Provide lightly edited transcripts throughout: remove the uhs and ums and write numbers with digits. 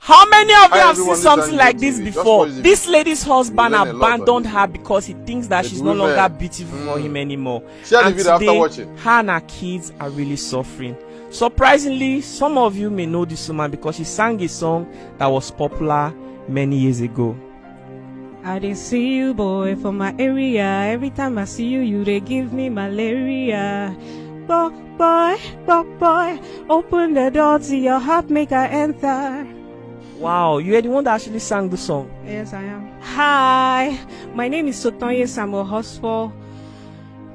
How many of you Hi have seen everyone, something this like is this Angie. Just before? watch the This video. lady's husband You learn a lot on abandoned this her video. because he thinks that The she's no women. longer beautiful for him anymore. Share the And video after today, watching. her and her kids are really suffering. Surprisingly, some of you may know this woman because she sang a song that was popular many years ago. I did see you, boy, from my area. Every time I see you, you they give me malaria. Boy, open the door to your heart, make I enter. Wow, you are the one that actually sang the song. Yes, I am. Hi, my name is Sotonye Samuel Hosford.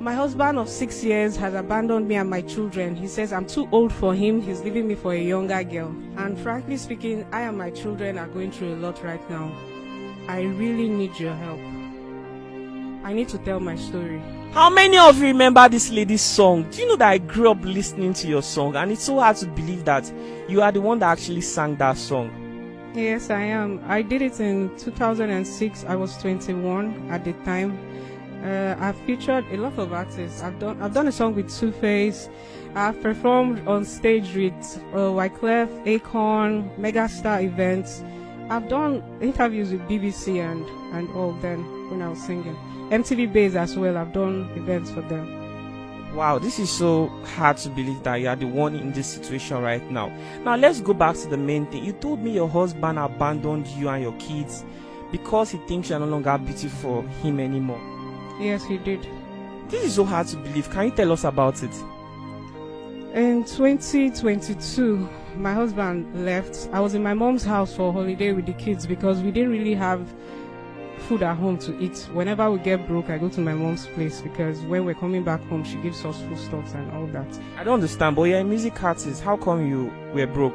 My husband of 6 years has abandoned me and my children. He says I'm too old for him. He's leaving me for a younger girl. And frankly speaking, I and my children are going through a lot right now. I really need your help. I need to tell my story. How many of you remember this lady's song? Do you know that I grew up listening to your song, and it's so hard to believe that you are the one that actually sang that song? Yes, I am. I did it in 2006. I was 21 at the time. I've featured a lot of artists. I've done a song with Two Face. I've performed on stage with Wyclef, Akon, Megastar events. I've done interviews with BBC and all then when I was singing. MTV Base as well. I've done events for them. Wow, this is so hard to believe that you are the one in this situation right now. Now let's go back to the main thing. You told me your husband abandoned you and your kids because he thinks you're no longer beautiful for him anymore. Yes, he did. This is so hard to believe. Can you tell us about it? In 2022, my husband left. I was in my mom's house for a holiday with the kids because we didn't really have food at home to eat. Whenever we get broke, I go to my mom's place because when we're coming back home, she gives us foodstuffs and all that. I don't understand, but you're a music artist. How come you were broke?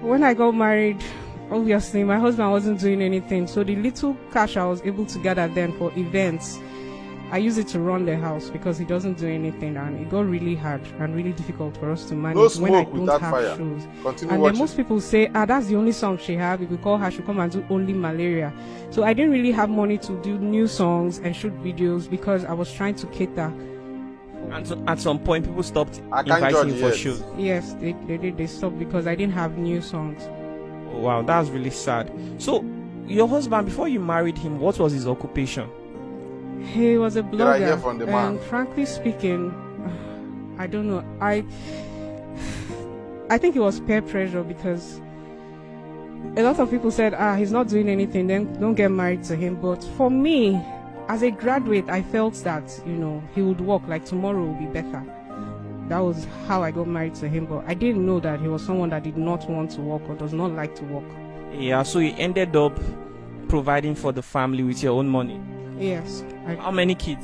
When I got married, obviously my husband wasn't doing anything, so the little cash I was able to gather then for events, I use it to run the house because he doesn't do anything, and it got really hard and really difficult for us to manage when I don't have shows. And then most people say, that's the only song she have. If we call her, she'll come and do only Malaria. So I didn't really have money to do new songs and shoot videos because I was trying to cater. And so at some point, people stopped inviting you for shows. Yes, they did. They stopped because I didn't have new songs. Oh, wow, that's really sad. So, your husband, before you married him, what was his occupation? He was a blogger, from the man. and frankly speaking, I don't know. I think it was peer pressure because a lot of people said, he's not doing anything, then don't get married to him. But for me, as a graduate, I felt that, he would work, like tomorrow will be better. That was how I got married to him, but I didn't know that he was someone that did not want to work or does not like to work. Yeah, so you ended up providing for the family with your own money? Yes. How many kids?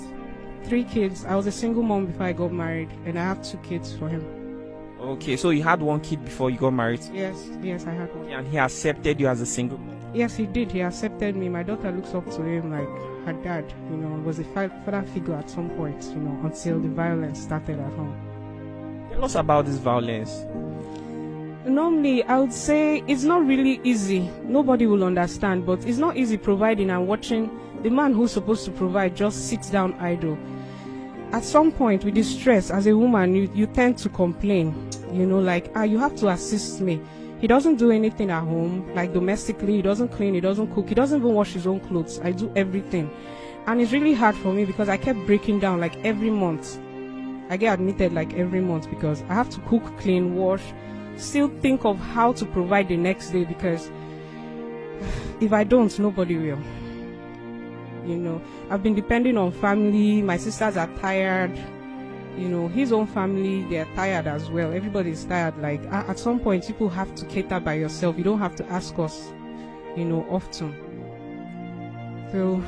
3 kids. I was a single mom before I got married, and I have 2 kids for him. Okay, so you had 1 kid before you got married? Yes, I had 1. And he accepted you as a single mom? Yes, he did. He accepted me. My daughter looks up to him like her dad, was a father figure at some point, until the violence started at home. Tell us about this violence. Normally, I would say it's not really easy. Nobody will understand, but it's not easy providing and watching the man who's supposed to provide just sits down idle. At some point, with the stress, as a woman, you tend to complain, you have to assist me. He doesn't do anything at home, like domestically. He doesn't clean, he doesn't cook, he doesn't even wash his own clothes. I do everything. And it's really hard for me because I kept breaking down like every month. I get admitted like every month because I have to cook, clean, wash, still think of how to provide the next day because if I don't, nobody will. I've been depending on family. My sisters are tired. His own family, they're tired as well. Everybody's tired. Like at some point, people have to cater by yourself. You don't have to ask us, often. So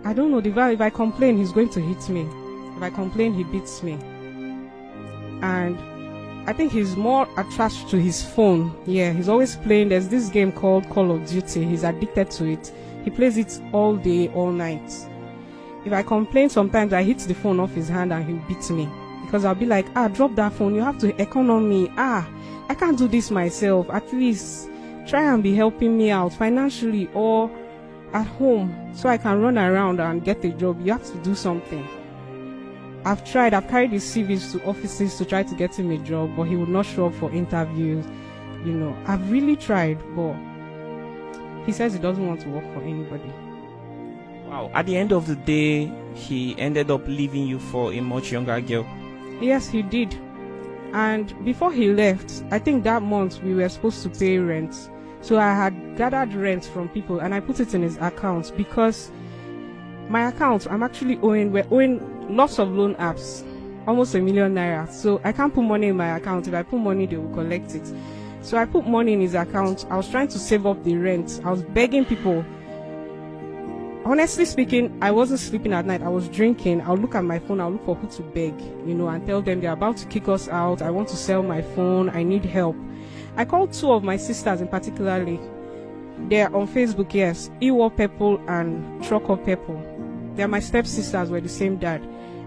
I don't know. If I complain, he's going to hit me. If I complain, he beats me. And I think he's more attached to his phone. Yeah, he's always playing. There's this game called Call of Duty. He's addicted to it. He plays it all day, all night. If I complain, sometimes I hit the phone off his hand and he'll beat me. Because I'll be like, drop that phone. You have to economy. I can't do this myself. At least try and be helping me out financially or at home so I can run around and get a job. You have to do something. I've carried his CVs to offices to try to get him a job, but he would not show up for interviews. I've really tried, but he says he doesn't want to work for anybody. Wow. At the end of the day, he ended up leaving you for a much younger girl. Yes, he did. And before he left, I think that month we were supposed to pay rent. So I had gathered rent from people and I put it in his account, because my account, we're owing lots of loan apps, almost 1 million naira. So I can't put money in my account. If I put money, they will collect it. So I put money in his account. I was trying to save up the rent. I was begging people. Honestly speaking, I wasn't sleeping at night. I was drinking. I'll look at my phone. I'll look for who to beg, and tell them they're about to kick us out. I want to sell my phone. I need help. I called 2 of my sisters in particularly. They're on Facebook, yes. Iwo Pepple and Troko Pepple. They're my stepsisters. We're the same dad.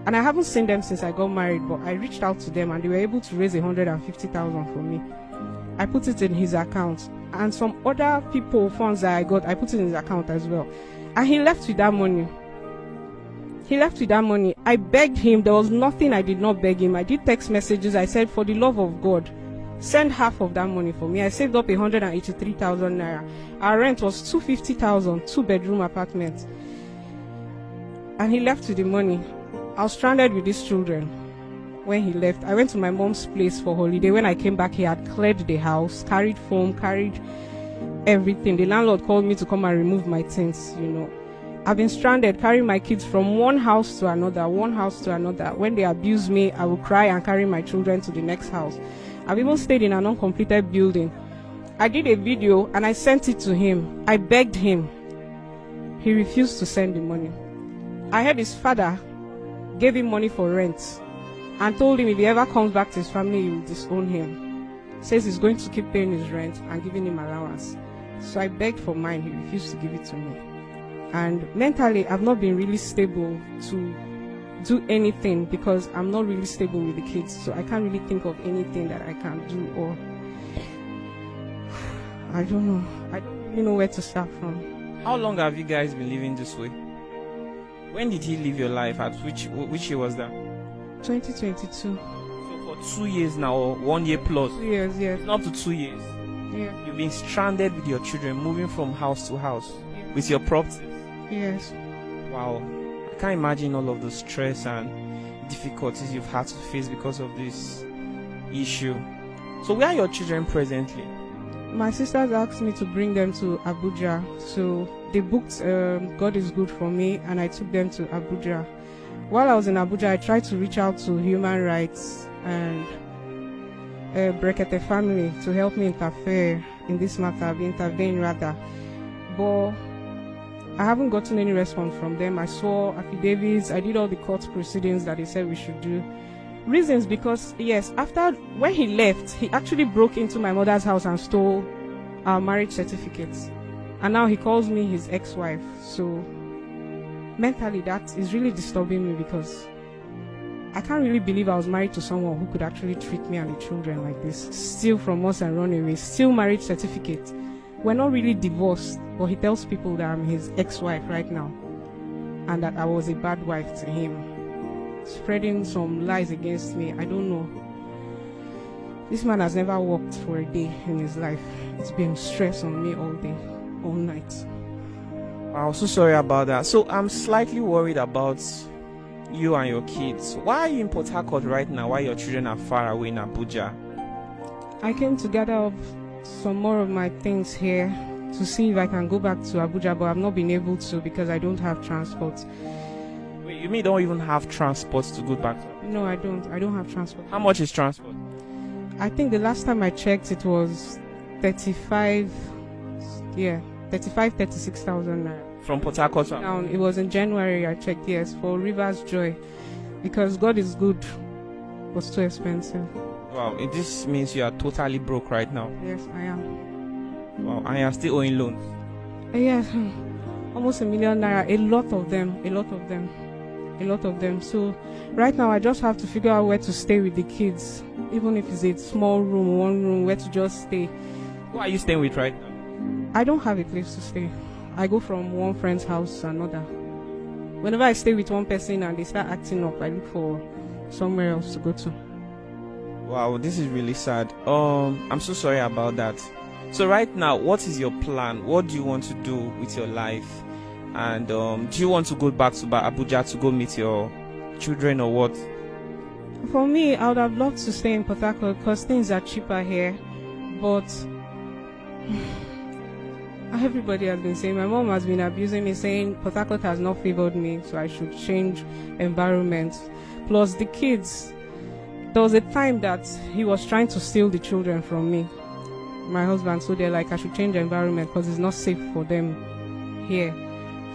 And I haven't seen them since I got married, but I reached out to them and they were able to raise 150,000 for me. I put it in his account. And some other people funds that I got, I put it in his account as well. And he left with that money. I begged him. There was nothing I did not beg him. I did text messages. I said, for the love of God, send half of that money for me. I saved up 183,000 naira. Our rent was 250,000, 2-bedroom apartment. And he left with the money. I was stranded with these children. When he left, I went to my mom's place for holiday. When I came back, he had cleared the house, carried foam, carried everything. The landlord called me to come and remove my things. I've been stranded, carrying my kids from one house to another. When they abuse me, I will cry and carry my children to the next house. I've even stayed in an uncompleted building. I did a video and I sent it to him. I begged him. He refused to send the money. I heard his father gave him money for rent and told him if he ever comes back to his family, he will disown him. Says he's going to keep paying his rent and giving him allowance. So I begged for mine. He refused to give it to me. And mentally, I've not been really stable to do anything because I'm not really stable with the kids. So I can't really think of anything that I can do, or I don't know. I don't really know where to start from. How long have you guys been living this way? When did he live your life? At which year was that? 2022. So for 2 years now, or 1 year plus? 2 years, yes. Up to 2 years. Yeah. You've been stranded with your children, moving from house to house with your property. Yes. Wow. I can't imagine all of the stress and difficulties you've had to face because of this issue. So where are your children presently? My sisters asked me to bring them to Abuja. So they booked God is Good for me, and I took them to Abuja. While I was in Abuja, I tried to reach out to human rights and Brekete family to help me interfere in this matter, intervene rather. But I haven't gotten any response from them. I saw affidavits. I did all the court proceedings that they said we should do. Reasons because, yes, when he left, he actually broke into my mother's house and stole our marriage certificates. And now he calls me his ex-wife. So mentally, that is really disturbing me because I can't really believe I was married to someone who could actually treat me and the children like this. Steal from us and run away. Steal marriage certificate. We're not really divorced, but he tells people that I'm his ex-wife right now and that I was a bad wife to him. Spreading some lies against me. I don't know. This man has never worked for a day in his life. It's been stress on me all day, all night. I'm so sorry about that. So I'm slightly worried about you and your kids. Why are you in Port Harcourt right now while your children are far away in Abuja? I came to gather up some more of my things here to see if I can go back to Abuja, but I've not been able to because I don't have transport. Wait, you mean you don't even have transport to go back? No, I don't. I don't have transport. How much is transport? I think the last time I checked it was 36,000 naira. From Port Harcourt? It was in January I checked, yes, for Rivers Joy. Because God is Good was too expensive. Wow, this means you are totally broke right now. Yes, I am. Wow, and you are still owing loans? Yes, almost 1 million naira. A lot of them. So right now I just have to figure out where to stay with the kids. Even if it's a small room, one room, where to just stay. Who are you staying with right now? I don't have a place to stay. I go from one friend's house to another. Whenever I stay with one person and they start acting up, I look for somewhere else to go to. Wow, this is really sad. I'm so sorry about that. So right now, what is your plan? What do you want to do with your life? And do you want to go back to Abuja to go meet your children or what? For me, I would have loved to stay in Port Harcourt because things are cheaper here. But everybody has been saying, my mom has been abusing me, saying Port Harcourt has not favored me, so I should change environment. Plus the kids, there was a time that he was trying to steal the children from me, my husband, so they're like, I should change environment because it's not safe for them here.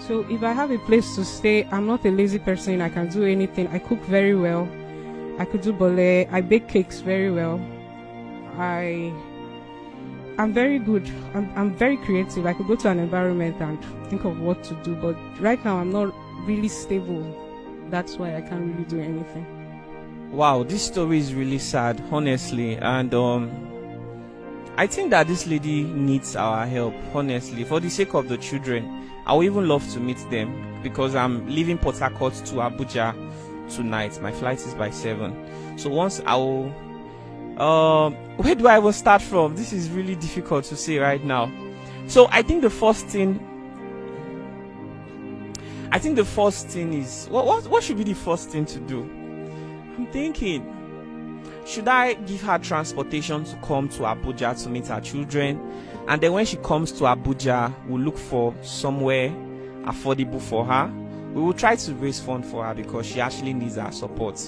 So if I have a place to stay, I'm not a lazy person, I can do anything. I cook very well, I could do bole, I bake cakes very well, I'm very good. I'm very creative. I could go to an environment and think of what to do. But right now, I'm not really stable. That's why I can't really do anything. Wow, this story is really sad, honestly. And I think that this lady needs our help, honestly. For the sake of the children, I would even love to meet them because I'm leaving Port Harcourt to Abuja tonight. My flight is by 7. So once I will... where do I even start from? This is really difficult to say right now. So I think the first thing is what should be the first thing to do? I'm thinking, should I give her transportation to come to Abuja to meet her children, and then when she comes to Abuja, we'll look for somewhere affordable for her. We will try to raise funds for her because she actually needs our support.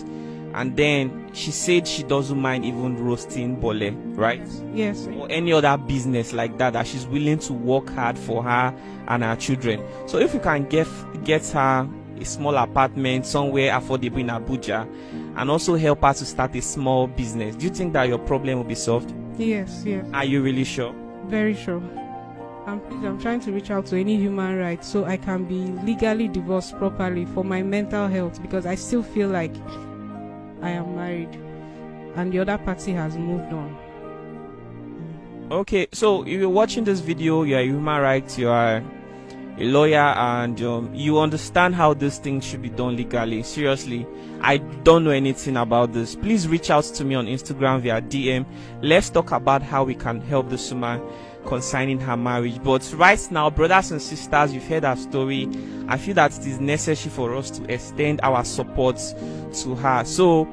And then she said she doesn't mind even roasting bole, right? Yes. Or any other business like that she's willing to work hard for her and her children. So if we can get her a small apartment somewhere affordable in Abuja and also help her to start a small business, do you think that your problem will be solved? Yes. Are you really sure? Very sure. I'm trying to reach out to any human rights so I can be legally divorced properly for my mental health, because I still feel like I am married and the other party has moved on. Okay, so if you're watching this video, you're a human rights, you are a lawyer, and you understand how this thing should be done legally. Seriously, I don't know anything about this. Please reach out to me on Instagram via DM. Let's talk about how we can help this woman concerning her marriage. But right now, brothers and sisters, you've heard her story. I feel that it is necessary for us to extend our support to her. So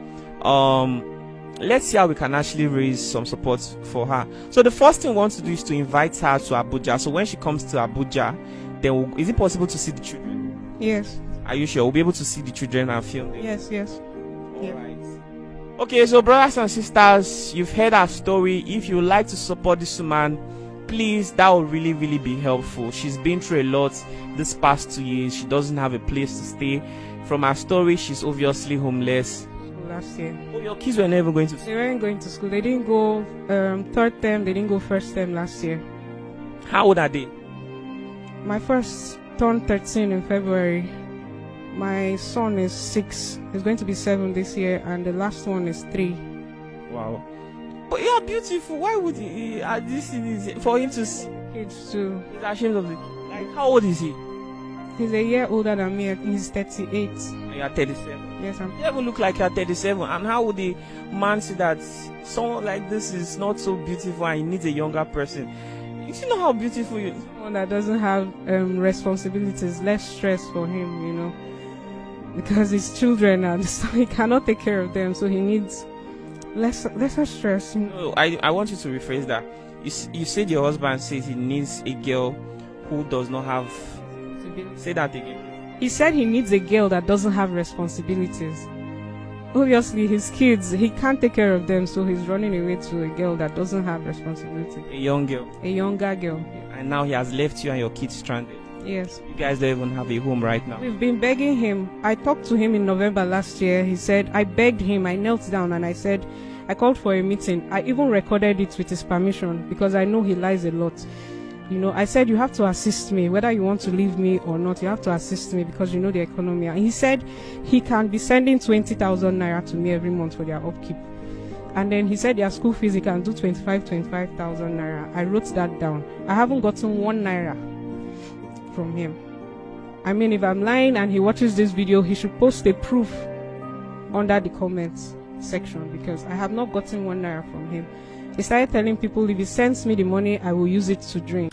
let's see how we can actually raise some support for her. So the first thing we want to do is to invite her to Abuja. So when she comes to Abuja, then is it possible to see the children? Yes. Are you sure we'll be able to see the children and film them? Yes. All right. Okay, so brothers and sisters, you've heard her story. If you would like to support this woman, please, that will really be helpful. She's been through a lot this past 2 years. She doesn't have a place to stay. From her story, she's obviously homeless. Last year. Oh, your kids were never going to school? They weren't going to school. They didn't go third term. They didn't go first term last year. How old are they? My first turned 13 in February. My son is 6. He's going to be 7 this year, and the last one is 3. Wow. But you are beautiful. Why would he? This is for him to see. Kids too. He's ashamed of it. Like, how old is he? He's a year older than me. He's 38. And you are 37. Yes, You even look like you are 37. And how would the man see that someone like this is not so beautiful and he needs a younger person? You know how beautiful you are. Someone that doesn't have responsibilities, less stress for him, you know, because his children and so he cannot take care of them, so he needs lesser stress. No, I want you to rephrase that. You said your husband says he needs a girl who does not have. Say that again. He said he needs a girl that doesn't have responsibilities. Obviously, his kids, he can't take care of them, so he's running away to a girl that doesn't have responsibility. A young girl. A younger girl. And now he has left you and your kids stranded. Yes. You guys don't even have a home right now. We've been begging him. I talked to him in November last year. He said, I begged him, I knelt down and I said, I called for a meeting. I even recorded it with his permission because I know he lies a lot. You know, I said, you have to assist me, whether you want to leave me or not, you have to assist me because you know the economy. And he said he can be sending 20,000 naira to me every month for their upkeep. And then he said their school fees, he can do 25,000 naira. I wrote that down. I haven't gotten 1 naira from him. I mean, if I'm lying and he watches this video, he should post a proof under the comments section because I have not gotten 1 naira from him. He started telling people if he sends me the money, I will use it to drink.